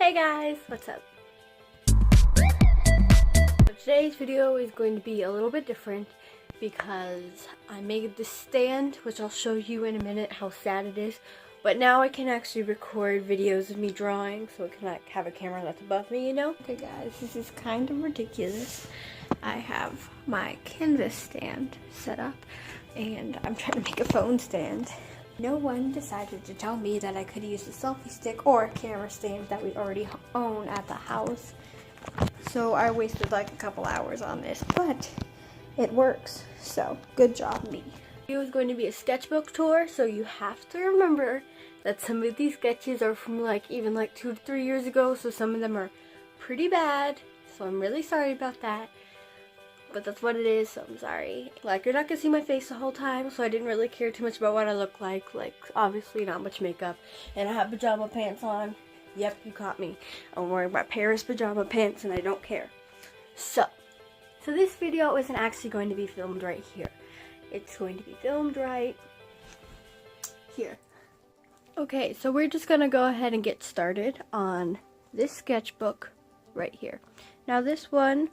Hey guys, what's up? Today's video is going to be a little bit different because I made this stand, which I'll show you in a minute how sad it is. But now I can actually record videos of me drawing, so I can like have a camera that's above me, you know? Okay guys, this is kind of ridiculous. I have my canvas stand set up and I'm trying to make a phone stand. No one decided to tell me that I could use a selfie stick or a camera stand that we already own at the house. So I wasted like a couple hours on this, but it works. So good job me. It was going to be a sketchbook tour, so you have to remember that some of these sketches are from like even like 2 to 3 years ago, so some of them are pretty bad. So I'm really sorry about that. But that's what it is, so I'm sorry. Like, you're not gonna see my face the whole time, so I didn't really care too much about what I look like. Like, obviously not much makeup. And I have pajama pants on. Yep, you caught me. I'm wearing my Paris pajama pants and I don't care. So this video isn't actually going to be filmed right here. It's going to be filmed right here. Okay, so we're just gonna go ahead and get started on this sketchbook right here. Now this one,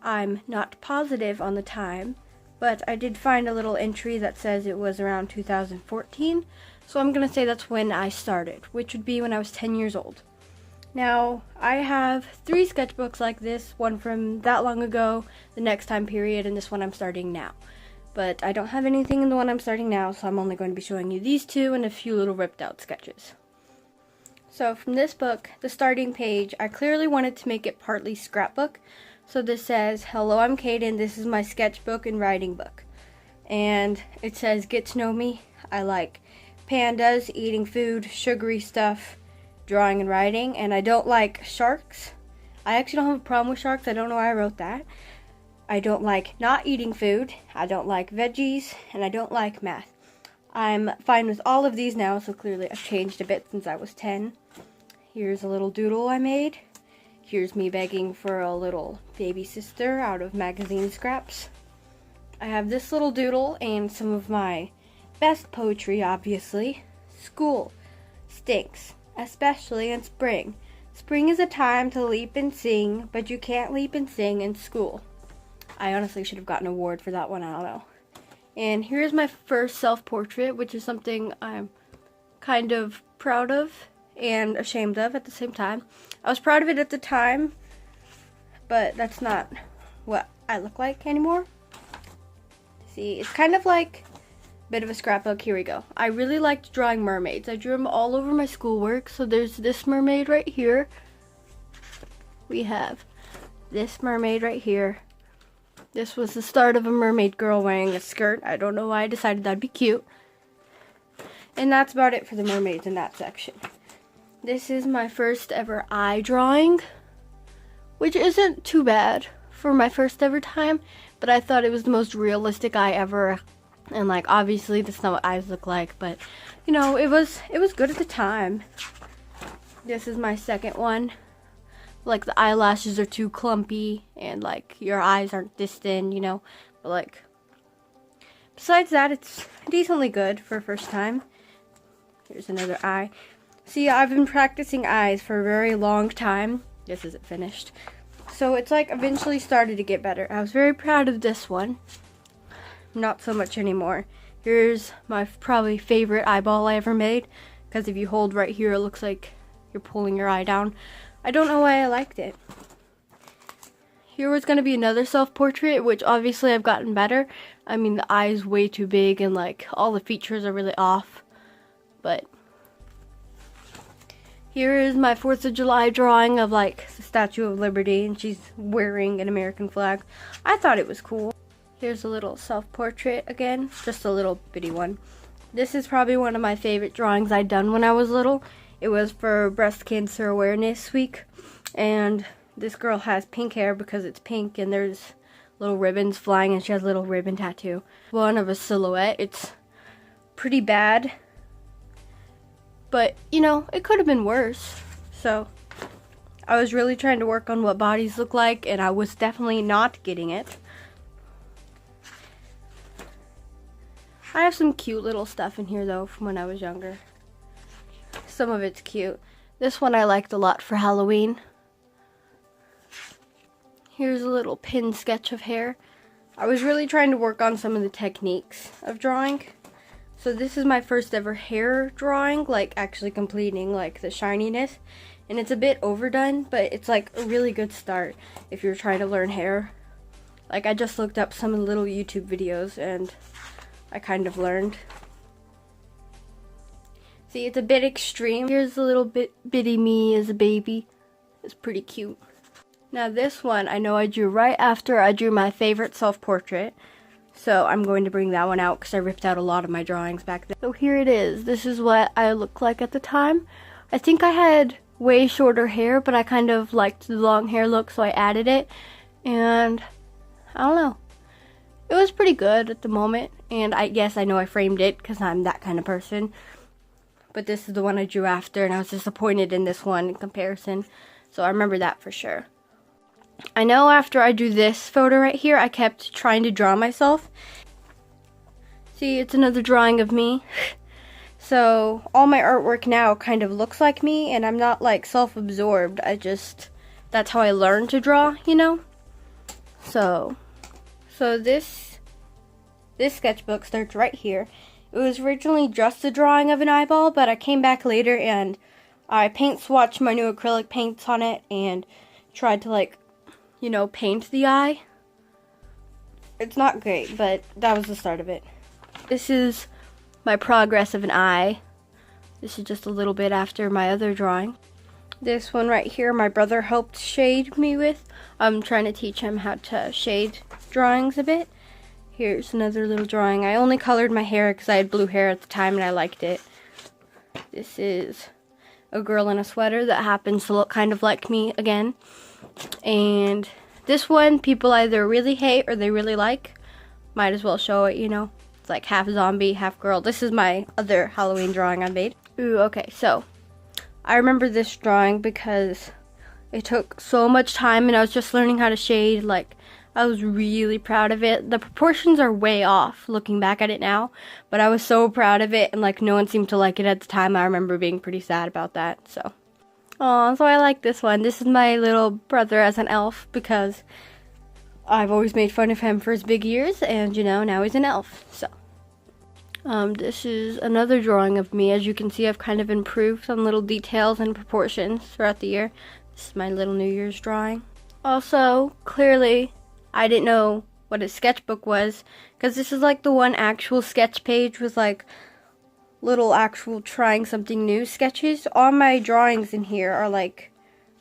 I'm not positive on the time, but I did find a little entry that says it was around 2014, so I'm going to say that's when I started, which would be when I was 10 years old. Now, I have 3 sketchbooks like this, one from that long ago, the next time period, and this one I'm starting now. But I don't have anything in the one I'm starting now, so I'm only going to be showing you these 2 and a few little ripped out sketches. So from this book, the starting page, I clearly wanted to make it partly scrapbook. So this says, "Hello, I'm Kaden. This is my sketchbook and writing book." And it says, "Get to know me. I like pandas, eating food, sugary stuff, drawing and writing, and I don't like sharks." I actually don't have a problem with sharks. I don't know why I wrote that. "I don't like not eating food. I don't like veggies, and I don't like math." I'm fine with all of these now, so clearly I've changed a bit since I was 10. Here's a little doodle I made. Here's me begging for a little baby sister out of magazine scraps. I have this little doodle and some of my best poetry, obviously. "School stinks, especially in spring. Spring is a time to leap and sing, but you can't leap and sing in school." I honestly should have gotten an award for that one, I don't know. And here's my first self-portrait, which is something I'm kind of proud of and ashamed of at the same time. I was proud of it at the time, but that's not what I look like anymore. See, it's kind of like a bit of a scrapbook. Here we go. I really liked drawing mermaids. I drew them all over my schoolwork. So there's this mermaid right here. We have this mermaid right here. This was the start of a mermaid girl wearing a skirt. I don't know why I decided that'd be cute. And that's about it for the mermaids in that section. This is my first ever eye drawing, which isn't too bad for my first ever time, but I thought it was the most realistic eye ever. And like, obviously that's not what eyes look like, but you know, it was good at the time. This is my second one. Like, the eyelashes are too clumpy and like your eyes aren't this thin, you know, but like besides that, it's decently good for first time. Here's another eye. See, I've been practicing eyes for a very long time. This isn't finished. So it's like eventually started to get better. I was very proud of this one. Not so much anymore. Here's my probably favorite eyeball I ever made. Because if you hold right here, it looks like you're pulling your eye down. I don't know why I liked it. Here was going to be another self-portrait, which obviously I've gotten better. I mean, the eye's way too big and like all the features are really off. But here is my 4th of July drawing of like the Statue of Liberty, and she's wearing an American flag. I thought it was cool. Here's a little self-portrait again, just a little bitty one. This is probably one of my favorite drawings I'd done when I was little. It was for Breast Cancer Awareness Week, and this girl has pink hair because it's pink and there's little ribbons flying, and she has a little ribbon tattoo. One of a silhouette. It's pretty bad, but you know, it could have been worse. So I was really trying to work on what bodies look like, and I was definitely not getting it. I have some cute little stuff in here though from when I was younger. Some of it's cute. This one I liked a lot for Halloween. Here's a little pin sketch of hair. I was really trying to work on some of the techniques of drawing. So this is my first ever hair drawing, like actually completing like the shininess. And it's a bit overdone, but it's like a really good start if you're trying to learn hair. Like I just looked up some of the little YouTube videos and I kind of learned. See, it's a bit extreme. Here's a little bitty me as a baby. It's pretty cute. Now this one, I know I drew right after I drew my favorite self-portrait. So I'm going to bring that one out because I ripped out a lot of my drawings back then. So here it is. This is what I looked like at the time. I think I had way shorter hair, but I kind of liked the long hair look, so I added it. And I don't know. It was pretty good at the moment. And yes, I know I framed it because I'm that kind of person. But this is the one I drew after, and I was disappointed in this one in comparison. So I remember that for sure. I know after I drew this photo right here, I kept trying to draw myself. See, it's another drawing of me. So all my artwork now kind of looks like me, and I'm not like self-absorbed. That's how I learned to draw, you know? So this sketchbook starts right here. It was originally just a drawing of an eyeball, but I came back later and I paint swatched my new acrylic paints on it and tried to like, you know, paint the eye. It's not great, but that was the start of it. This is my progress of an eye. This is just a little bit after my other drawing. This one right here, my brother helped shade me with. I'm trying to teach him how to shade drawings a bit. Here's another little drawing. I only colored my hair because I had blue hair at the time and I liked it. This is a girl in a sweater that happens to look kind of like me again. And this one, people either really hate or they really like. Might as well show it, you know. It's like half zombie, half girl. This is my other Halloween drawing I made. Ooh, okay, so I remember this drawing because it took so much time and I was just learning how to shade. Like, I was really proud of it. The proportions are way off looking back at it now, but I was so proud of it, and like no one seemed to like it at the time. I remember being pretty sad about that. So I like this one. This is my little brother as an elf because I've always made fun of him for his big ears, and you know, now he's an elf. So this is another drawing of me. As you can see, I've kind of improved on little details and proportions throughout the year. This is my little New Year's drawing. Also, clearly I didn't know what a sketchbook was, because this is like the one actual sketch page with like little actual trying something new sketches. All my drawings in here are like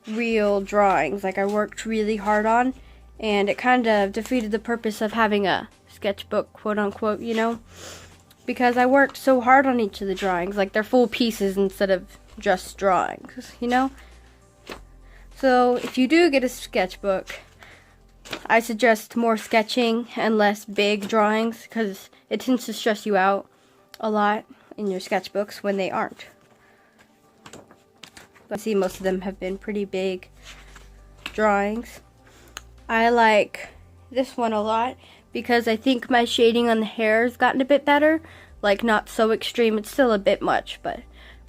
real drawings, like I worked really hard on, and it kind of defeated the purpose of having a sketchbook, quote unquote, you know, because I worked so hard on each of the drawings, like they're full pieces instead of just drawings, you know. So if you do get a sketchbook, I suggest more sketching and less big drawings because it tends to stress you out a lot in your sketchbooks when they aren't. But I see most of them have been pretty big drawings. I like this one a lot because I think my shading on the hair has gotten a bit better. Like, not so extreme. It's still a bit much, but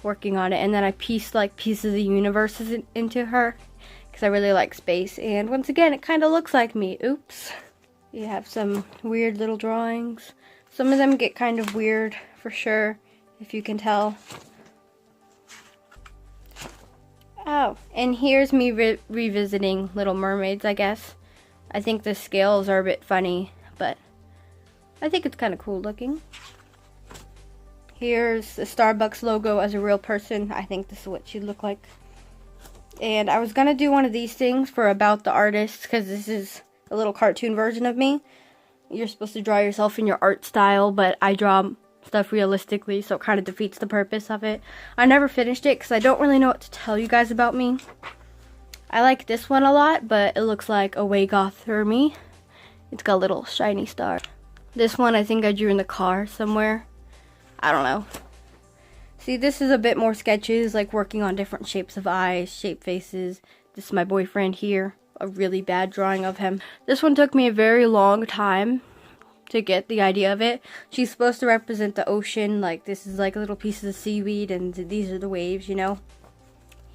working on it. And then I pieced like pieces of the universes into her, because I really like space, and once again, it kind of looks like me. Oops. You have some weird little drawings. Some of them get kind of weird, for sure, if you can tell. Oh, and here's me revisiting Little Mermaids, I guess. I think the scales are a bit funny, but I think it's kind of cool looking. Here's the Starbucks logo as a real person. I think this is what she'd look like. And I was going to do one of these things for About the Artist, because this is a little cartoon version of me. You're supposed to draw yourself in your art style, but I draw stuff realistically, so it kind of defeats the purpose of it. I never finished it because I don't really know what to tell you guys about me. I like this one a lot, but it looks like a way goth for me. It's got a little shiny star. This one I think I drew in the car somewhere. I don't know. See, this is a bit more sketches, like working on different shapes of eyes, shape faces. This is my boyfriend here, a really bad drawing of him. This one took me a very long time to get the idea of it. She's supposed to represent the ocean, like this is like little pieces of seaweed and these are the waves, you know.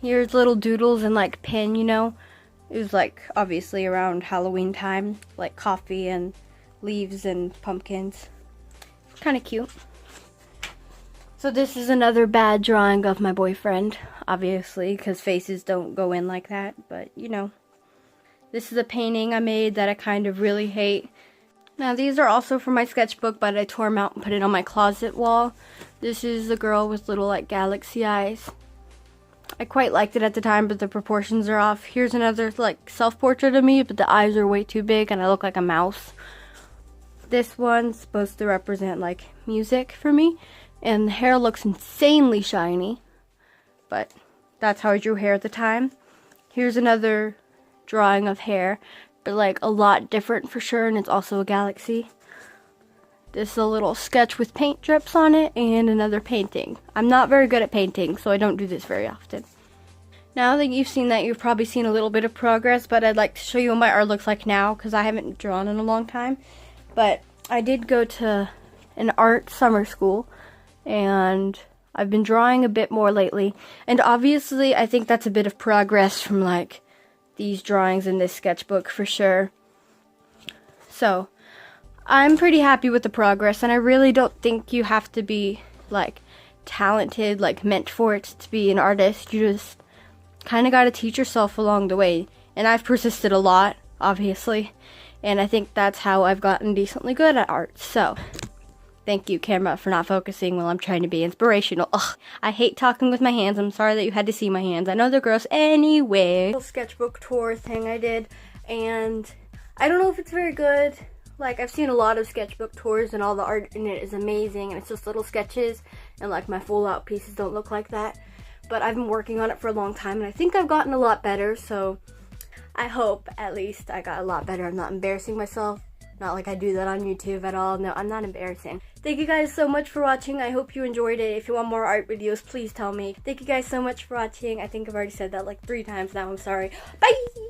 Here's little doodles and like pin, you know. It was like obviously around Halloween time, like coffee and leaves and pumpkins. Kind of cute. So this is another bad drawing of my boyfriend, obviously, because faces don't go in like that, but you know. This is a painting I made that I kind of really hate. Now these are also from my sketchbook, but I tore them out and put it on my closet wall. This is the girl with little like galaxy eyes. I quite liked it at the time, but the proportions are off. Here's another like self-portrait of me, but the eyes are way too big and I look like a mouse. This one's supposed to represent like music for me, and the hair looks insanely shiny, but that's how I drew hair at the time. Here's another drawing of hair, but like a lot different for sure, and it's also a galaxy. This is a little sketch with paint drips on it, and another painting. I'm not very good at painting, so I don't do this very often. Now that you've seen that, you've probably seen a little bit of progress, but I'd like to show you what my art looks like now, because I haven't drawn in a long time. But I did go to an art summer school, and I've been drawing a bit more lately. And obviously, I think that's a bit of progress from like these drawings in this sketchbook for sure. So I'm pretty happy with the progress, and I really don't think you have to be like talented, like meant for it to be an artist. You just kind of got to teach yourself along the way, and I've persisted a lot, obviously, and I think that's how I've gotten decently good at art. So thank you, camera, for not focusing while I'm trying to be inspirational. Ugh, I hate talking with my hands. I'm sorry that you had to see my hands. I know they're gross anyway. Little sketchbook tour thing I did, and I don't know if it's very good. Like, I've seen a lot of sketchbook tours, and all the art in it is amazing, and it's just little sketches, and like my full out pieces don't look like that. But I've been working on it for a long time, and I think I've gotten a lot better, so I hope at least I got a lot better. I'm not embarrassing myself. Not like I do that on YouTube at all. No, I'm not embarrassing. Thank you guys so much for watching. I hope you enjoyed it. If you want more art videos, please tell me. Thank you guys so much for watching. I think I've already said that like 3 times now. I'm sorry. Bye!